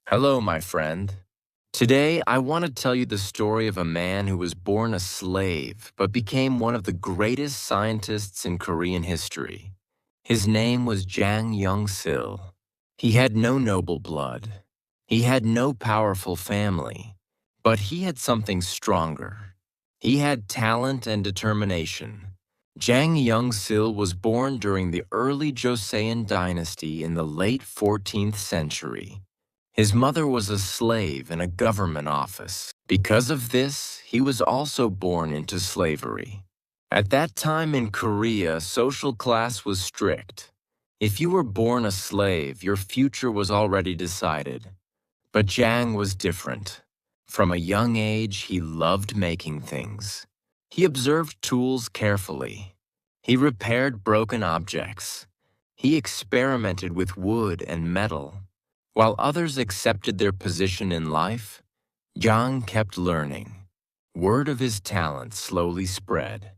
Hello, my friend. Today, I want to tell you the story of a man who was born a slave but became one of the greatest scientists in Korean history. His name was Jang Yeong-sil. He had no noble blood. He had no powerful family. But he had something stronger. He had talent and determination. Jang Yeong-sil was born during the early Joseon dynasty in the late 14th century. His mother was a slave in a government office. Because of this, he was also born into slavery. At that time in Korea, social class was strict. If you were born a slave, your future was already decided. But Jang was different. From a young age, he loved making things. He observed tools carefully. He repaired broken objects. He experimented with wood and metal. While others accepted their position in life, Jang kept learning. Word of his talent slowly spread.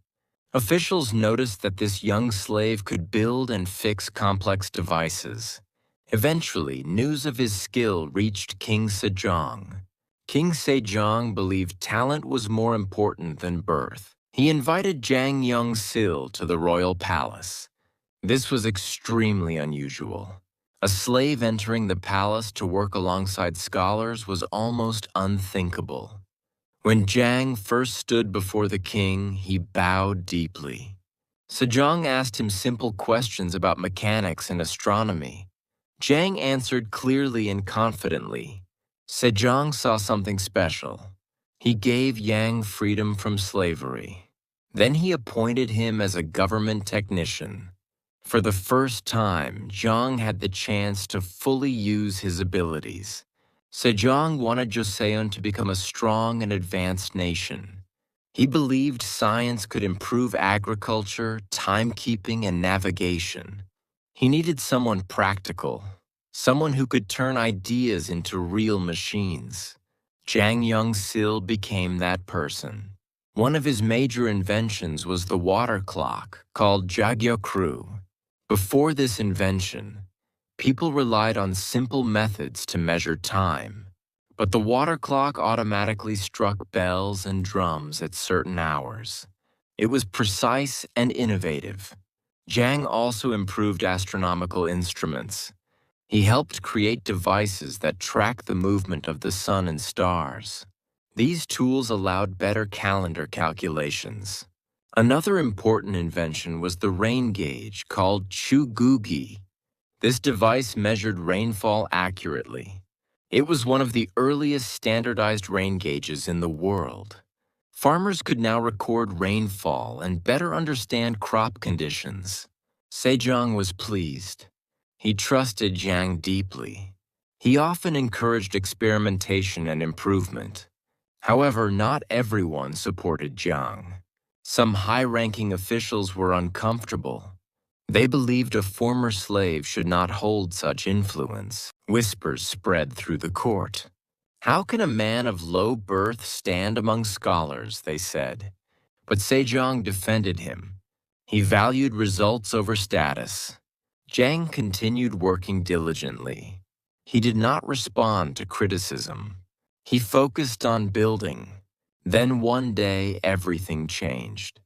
Officials noticed that this young slave could build and fix complex devices. Eventually, news of his skill reached King Sejong. King Sejong believed talent was more important than birth. He invited Jang Yeong-sil to the royal palace. This was extremely unusual. A slave entering the palace to work alongside scholars was almost unthinkable. When Jang first stood before the king, he bowed deeply. Sejong asked him simple questions about mechanics and astronomy. Jang answered clearly and confidently. Sejong saw something special. He gave Yang freedom from slavery. Then he appointed him as a government technician. For the first time, Jang had the chance to fully use his abilities. Sejong wanted Joseon to become a strong and advanced nation. He believed science could improve agriculture, timekeeping, and navigation. He needed someone practical, someone who could turn ideas into real machines. Jang Yeong-sil became that person. One of his major inventions was the water clock, called Jagyokru. Before this invention, people relied on simple methods to measure time, but the water clock automatically struck bells and drums at certain hours. It was precise and innovative. Jang also improved astronomical instruments. He helped create devices that track the movement of the sun and stars. These tools allowed better calendar calculations. Another important invention was the rain gauge called chugugi. This device measured rainfall accurately. It was one of the earliest standardized rain gauges in the world. Farmers could now record rainfall and better understand crop conditions. Sejong was pleased. He trusted Jang deeply. He often encouraged experimentation and improvement. However, not everyone supported Jang. Some high-ranking officials were uncomfortable. They believed a former slave should not hold such influence. Whispers spread through the court. How can a man of low birth stand among scholars, they said. But Sejong defended him. He valued results over status. Jang continued working diligently. He did not respond to criticism. He focused on building. Then one day, everything changed.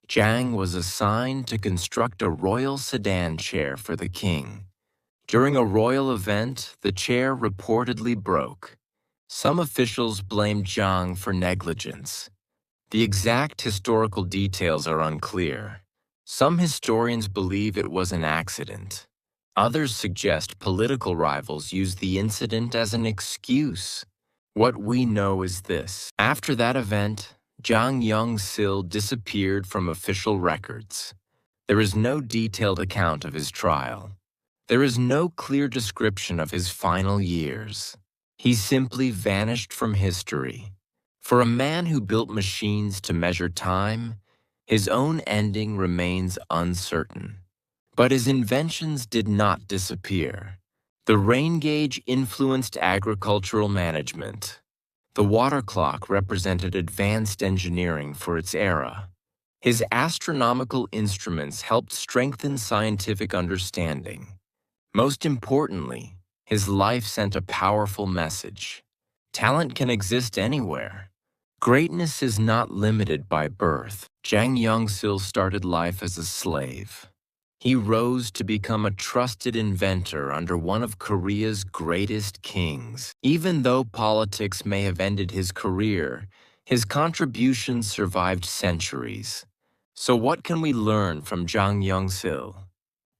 Jang was assigned to construct a royal sedan chair for the king. During a royal event, the chair reportedly broke. Some officials blamed Jang for negligence. The exact historical details are unclear. Some historians believe it was an accident. Others suggest political rivals used the incident as an excuse. What we know is this. After that event, Jang Yeong-sil disappeared from official records. There is no detailed account of his trial. There is no clear description of his final years. He simply vanished from history. For a man who built machines to measure time, his own ending remains uncertain. But his inventions did not disappear. The rain gauge influenced agricultural management. The water clock represented advanced engineering for its era. His astronomical instruments helped strengthen scientific understanding. Most importantly, His life sent a powerful message. Talent can exist anywhere. Greatness is not limited by birth. Jang Yeong-sil started life as a slave. He rose to become a trusted inventor under one of Korea's greatest kings. Even though politics may have ended his career, his contributions survived centuries. So what can we learn from Jang Yeong-sil?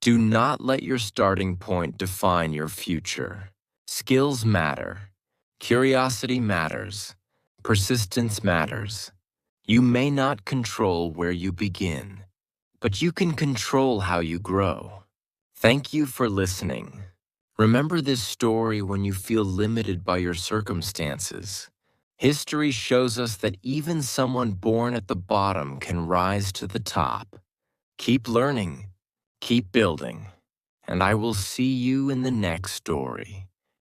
Do not let your starting point define your future. Skills matter. Curiosity matters. Persistence matters. You may not control where you begin, but you can control how you grow. Thank you for listening. Remember this story when you feel limited by your circumstances. History shows us that even someone born at the bottom can rise to the top. Keep learning, keep building, and I will see you in the next story.